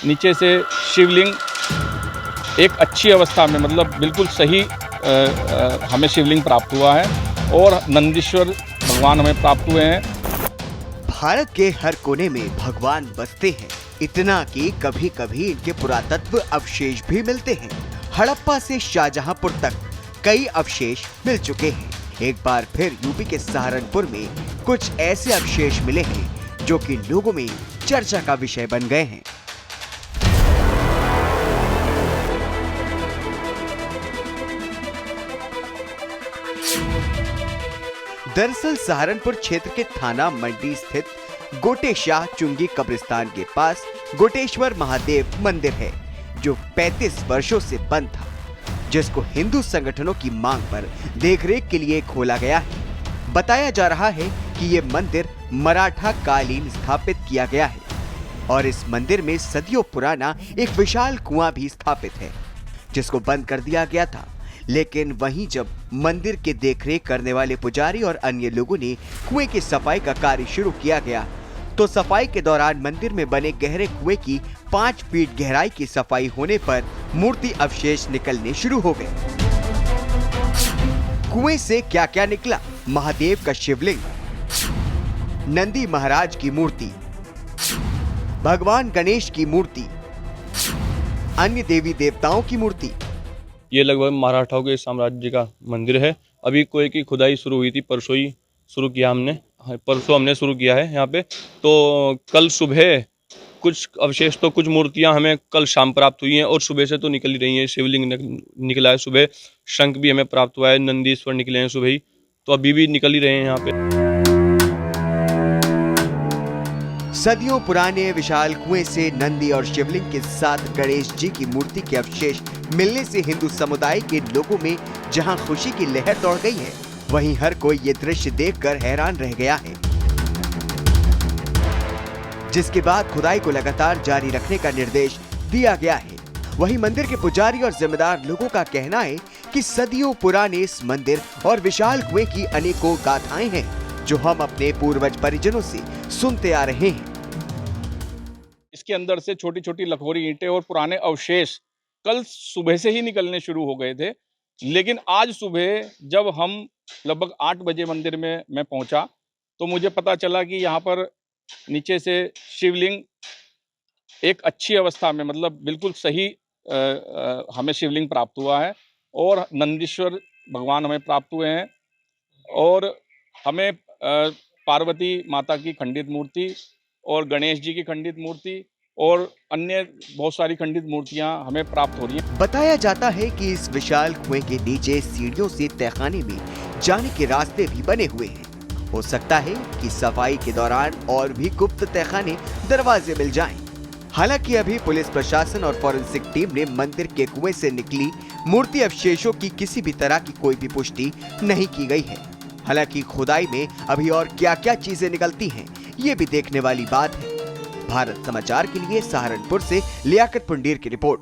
नीचे से शिवलिंग एक अच्छी अवस्था में, मतलब बिल्कुल सही हमें शिवलिंग प्राप्त हुआ है और नंदीश्वर भगवान हमें प्राप्त हुए हैं। भारत के हर कोने में भगवान बसते हैं, इतना कि कभी कभी इनके पुरातत्व अवशेष भी मिलते हैं। हड़प्पा से शाहजहांपुर तक कई अवशेष मिल चुके हैं। एक बार फिर यूपी के सहारनपुर में कुछ ऐसे अवशेष मिले हैं जो कि लोगों में चर्चा का विषय बन गए हैं। दरअसल सहारनपुर क्षेत्र के थाना मंडी स्थित गोटेशाह चुंगी कब्रिस्तान के पास गोटेश्वर महादेव मंदिर है, जो 35 वर्षों से बंद था, जिसको हिंदू संगठनों की मांग पर देखरेख के लिए खोला गया है। बताया जा रहा है कि ये मंदिर मराठा कालीन स्थापित किया गया है और इस मंदिर में सदियों पुराना एक विशाल कुआं भी स्थापित है, जिसको बंद कर दिया गया था। लेकिन वहीं जब मंदिर के देखरेख करने वाले पुजारी और अन्य लोगों ने कुएं की सफाई का कार्य शुरू किया गया, तो सफाई के दौरान मंदिर में बने गहरे कुएं की 5 फीट गहराई की सफाई होने पर मूर्ति अवशेष निकलने शुरू हो गए। कुएं से क्या क्या निकला? महादेव का शिवलिंग, नंदी महाराज की मूर्ति, भगवान गणेश की मूर्ति, अन्य देवी देवताओं की मूर्ति। ये लगभग मराठाओं के साम्राज्य का मंदिर है। अभी कुएं की खुदाई शुरू हुई थी, परसों ही शुरू किया हमने, परसों हमने शुरू किया है यहाँ पे। तो कल सुबह कुछ अवशेष, तो कुछ मूर्तियाँ हमें कल शाम प्राप्त हुई हैं और सुबह से तो निकल ही रही हैं। शिवलिंग निकला है सुबह, शंख भी हमें प्राप्त हुआ है, नंदीश्वर निकले हैं सुबह ही, तो अभी भी निकल ही रहे हैं यहाँ पे। सदियों पुराने विशाल कुएं से नंदी और शिवलिंग के साथ गणेश जी की मूर्ति के अवशेष मिलने से हिंदू समुदाय के लोगों में जहां खुशी की लहर दौड़ गई है, वहीं हर कोई ये दृश्य देखकर हैरान रह गया है। जिसके बाद खुदाई को लगातार जारी रखने का निर्देश दिया गया है। वहीं मंदिर के पुजारी और जिम्मेदार लोगों का कहना है कि सदियों पुराने इस मंदिर और विशाल कुएं की अनेकों गाथाएं हैं, जो हम अपने पूर्वज परिजनों से सुनते आ रहे हैं। इसके अंदर से छोटी छोटी लखोरी ईंटें और पुराने अवशेष कल सुबह से ही निकलने शुरू हो गए थे, लेकिन आज सुबह जब हम लगभग 8 बजे मंदिर में मैं पहुंचा, तो मुझे पता चला कि यहाँ पर नीचे से शिवलिंग एक अच्छी अवस्था में, मतलब बिल्कुल सही हमें शिवलिंग प्राप्त हुआ है और नंदीश्वर भगवान हमें प्राप्त हुए हैं और हमें पार्वती माता की खंडित मूर्ति और गणेश जी की खंडित मूर्ति और अन्य बहुत सारी खंडित मूर्तियां हमें प्राप्त हो रही हैं। बताया जाता है कि इस विशाल कुएं के नीचे सीढ़ियों से तहखाने में जाने के रास्ते भी बने हुए हैं। हो सकता है कि सफाई के दौरान और भी गुप्त तहखाने दरवाजे मिल जाएं। हालांकि अभी पुलिस प्रशासन और फॉरेंसिक टीम ने मंदिर के कुएं से निकली मूर्ति अवशेषों की किसी भी तरह की कोई भी पुष्टि नहीं की गई है। हालांकि खुदाई में अभी और क्या क्या चीजें निकलती हैं, ये भी देखने वाली बात है। भारत समाचार के लिए सहारनपुर से लियाकत पुंडीर की रिपोर्ट।